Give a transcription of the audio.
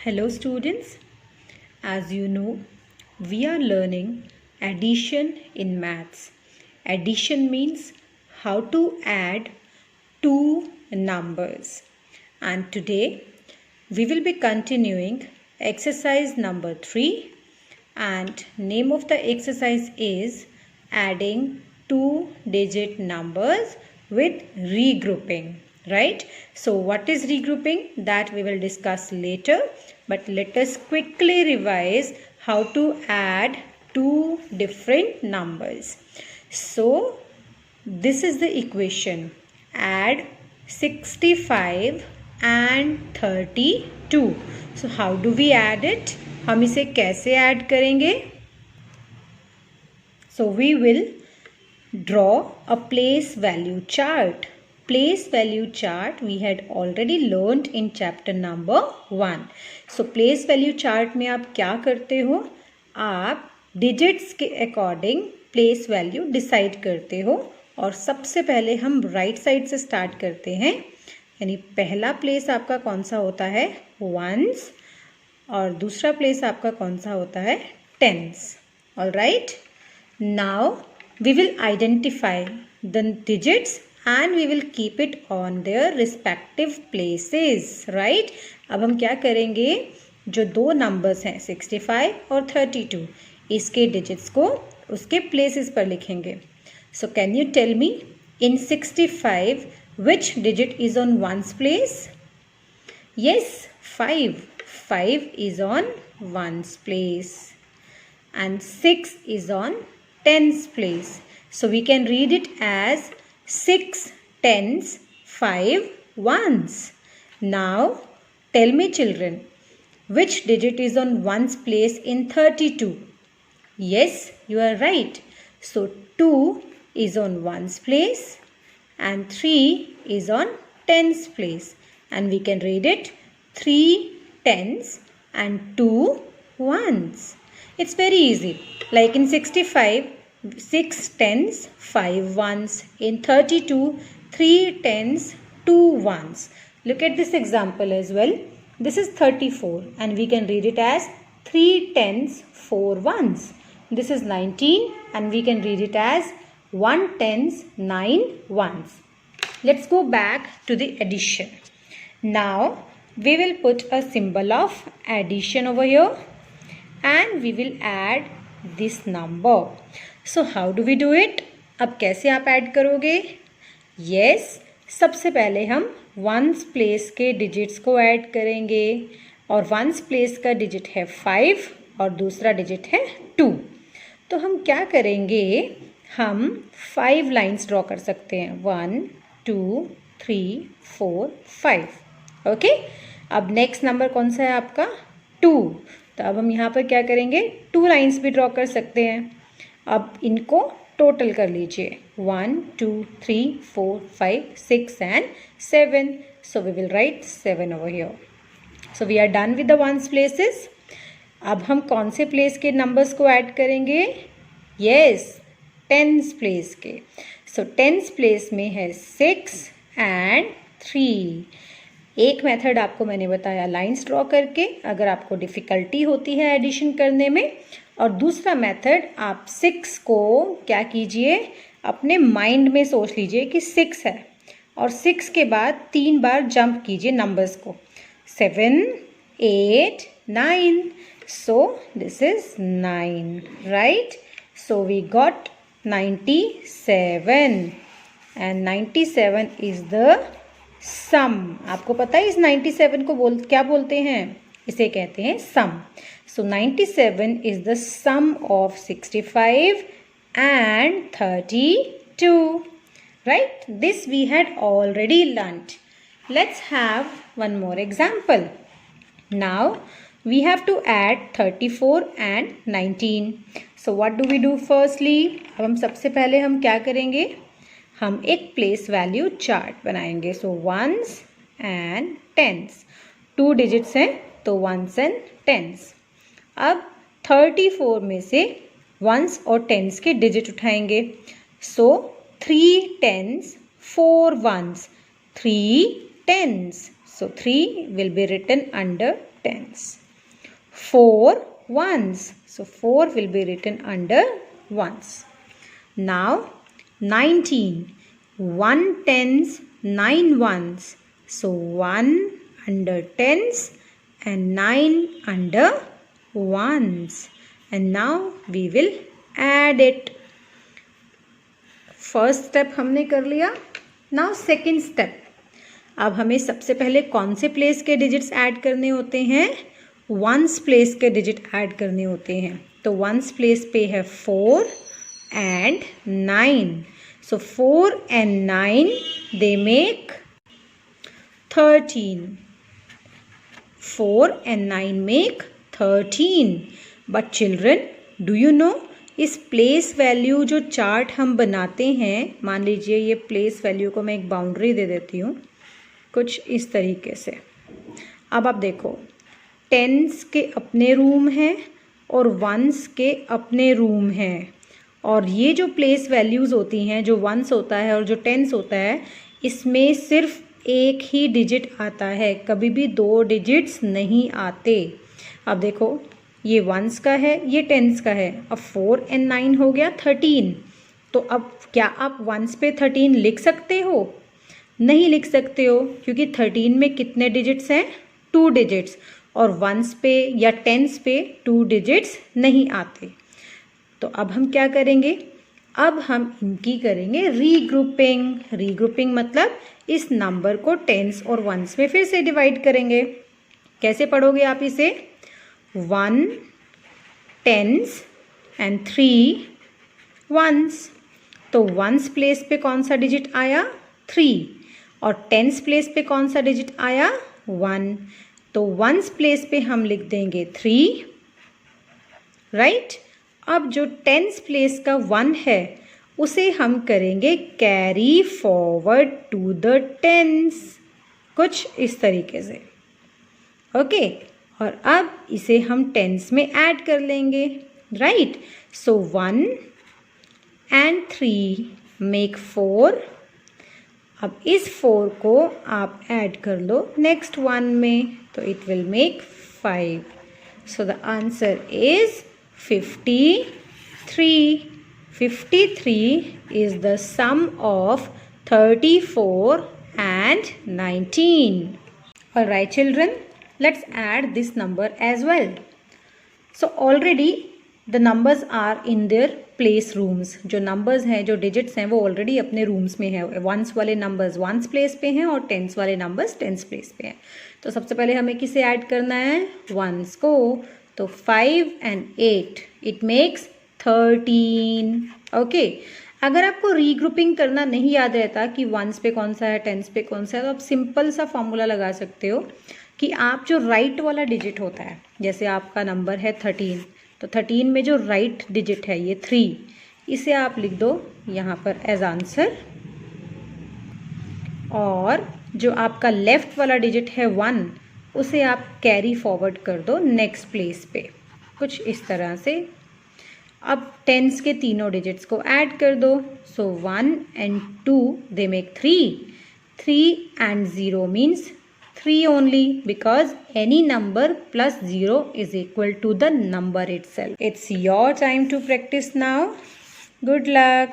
Hello students, as you know, we are learning addition in maths. Addition means how to add two numbers. And today we will be continuing exercise number 3 and name of the exercise is adding two-digit numbers with regrouping. Right? So what is regrouping? That we will discuss later. But let us quickly revise how to add two different numbers. So this is the equation. Add 65 and 32. So how do we add it? हम इसे कैसे add करेंगे? So we will draw a place value chart. Place value chart we had already learned in chapter number 1. So place value chart में आप क्या करते हो? आप digits के according place value decide करते हो और सबसे पहले हम right side से start करते हैं. यानी पहला place आपका कौन सा होता है? Ones और दूसरा place आपका कौन सा होता है? Tens. Alright? Now we will identify the digits and we will keep it on their respective places, right? अब हम क्या करेंगे? जो दो numbers हैं 65 और 32 इसके digits को उसके places पर लिखेंगे. So can you tell me in 65 which digit is on ones place? Yes, 5. 5 is on ones place and 6 is on tens place. So we can read it as 6 tens, 5 ones. Now tell me children, which digit is on ones place in 32? Yes, you are right. So 2 is on ones place and 3 is on tens place. And we can read it 3 tens and 2 ones. It's very easy. Like in 65, 6 tens, 5 ones. In 32, 3 tens, 2 ones. Look at this example as well. This is 34 and we can read it as 3 tens, 4 ones. This is 19 and we can read it as 1 tens, 9 ones. Let's go back to the addition. Now we will put a symbol of addition over here and we will add this number. So how do we do it? अब कैसे आप add करोगे? Yes, सबसे पहले हम ones place के digits को add करेंगे और ones place का digit है 5 और दूसरा digit है 2. तो हम क्या करेंगे? हम 5 lines ड्रॉ कर सकते हैं. 1, 2, 3, 4, 5. ओके? अब नेक्स्ट नंबर कौन सा है आपका? 2. तो अब हम यहाँ पर क्या करेंगे? 2 लाइन्स भी ड्रॉ कर सकते हैं. अब इनको टोटल कर लीजिए. 1, 2, 3, 4, 5, 6 and 7. So we will write 7 over here. So we are done with the ones places. अब हम कौन से प्लेस के नंबर्स को ऐड करेंगे? Yes, tens प्लेस के. So tens प्लेस में है 6 and 3. एक मेथड आपको मैंने बताया लाइंस ड्रॉ करके, अगर आपको डिफ़िकल्टी होती है एडिशन करने में. और दूसरा मेथड आप 6 को क्या कीजिए? अपने माइंड में सोच लीजिए कि 6 है और 6 के बाद 3 बार जंप कीजिए नंबर्स को. 7, 8, 9. So this is 9, right? So we got 97 and 97 is the sum. आपको पता है इस 97 को क्या बोलते हैं? इसे कहते हैं sum. So 97 is the sum of 65 and 32. Right? This we had already learned. Let's have one more example. Now we have to add 34 and 19. So what do we do firstly? अब हम सबसे पहले हम क्या करेंगे? हम एक प्लेस वैल्यू चार्ट बनाएंगे. सो ones and tens. 2 digits हैं तो ones and tens. अब 34 में से ones और tens के digit उठाएंगे. सो 3 tens, 4 ones, 3 tens. So 3 will be written under tens. 4 ones. So 4 will be written under ones. Now 19. 1 tens, 9 ones. So 1 under tens and 9 under ones. And now we will add it. First step हमने कर लिया. Now second step. अब हमें सबसे पहले कौन से place के डिजिट्स ऐड करने होते हैं? वंस प्लेस के डिजिट ऐड करने होते हैं. तो वंस प्लेस पे है 4 and 9. So 4 and 9 they make 13. 4 and 9 make 13. But children, do you know, इस प्लेस वैल्यू जो चार्ट हम बनाते हैं, मान लीजिए ये प्लेस वैल्यू को मैं एक बाउंड्री दे देती हूँ कुछ इस तरीके से. अब आप देखो, टेंस के अपने रूम हैं और वंस के अपने रूम हैं. और ये जो प्लेस वैल्यूज़ होती हैं, जो वंस होता है और जो टेंस होता है, इसमें सिर्फ एक ही डिजिट आता है, कभी भी 2 डिजिट्स नहीं आते. अब देखो, ये वंस का है, ये टेंस का है. अब 4 and 9 हो गया 13. तो अब क्या आप वंस पे 13 लिख सकते हो? नहीं लिख सकते हो, क्योंकि 13 में कितने डिजिट्स हैं? 2 डिजिट्स. और वंस पे या टेंस पे 2 डिजिट्स नहीं आते. तो अब हम क्या करेंगे? अब हम इनकी करेंगे रीग्रुपिंग. रीग्रुपिंग मतलब इस नंबर को टेंस और वंस में फिर से डिवाइड करेंगे. कैसे पढ़ोगे आप इसे? 1 tens and 3 ones. तो वंस प्लेस पे कौन सा डिजिट आया? 3. और टेंस प्लेस पे कौन सा डिजिट आया? 1. तो वंस प्लेस पे हम लिख देंगे 3, राइट. अब जो टेंस प्लेस का 1 है उसे हम करेंगे carry forward to the tens, कुछ इस तरीके से. ओके. और अब इसे हम टेंस में ऐड कर लेंगे, राइट. So 1 and 3 make 4. अब इस 4 को आप ऐड कर लो नेक्स्ट 1 में, तो it will make 5. So the answer is 53. 53 is the sum of 34 and 19. Alright children, let's add this number as well. So already the numbers are in their place rooms. जो numbers हैं, जो digits हैं, वो already अपने rooms में है. ones वाले numbers ones place पे हैं और tens वाले numbers tens place पे हैं. तो सबसे पहले हमें किसे ऐड करना है? ones को. तो 5 and 8 it makes 13. ओके. अगर आपको रीग्रुपिंग करना नहीं याद रहता कि वंस पे कौन सा है, टेंस पे कौन सा है, तो आप सिंपल सा फॉर्मूला लगा सकते हो कि आप जो राइट वाला डिजिट होता है, जैसे आपका नंबर है 13, तो 13 में जो राइट डिजिट है ये 3, इसे आप लिख दो यहाँ पर एज आंसर. और जो आपका लेफ्ट वाला डिजिट है 1, उसे आप कैरी फॉरवर्ड कर दो नेक्स्ट प्लेस पे, कुछ इस तरह से. अब टेंस के तीनों डिजिट्स को ऐड कर दो. सो 1 and 2 they make 3. 3 and 0 means 3 only, because any number plus 0 is equal to the number itself. It's your time to practice now. Good luck.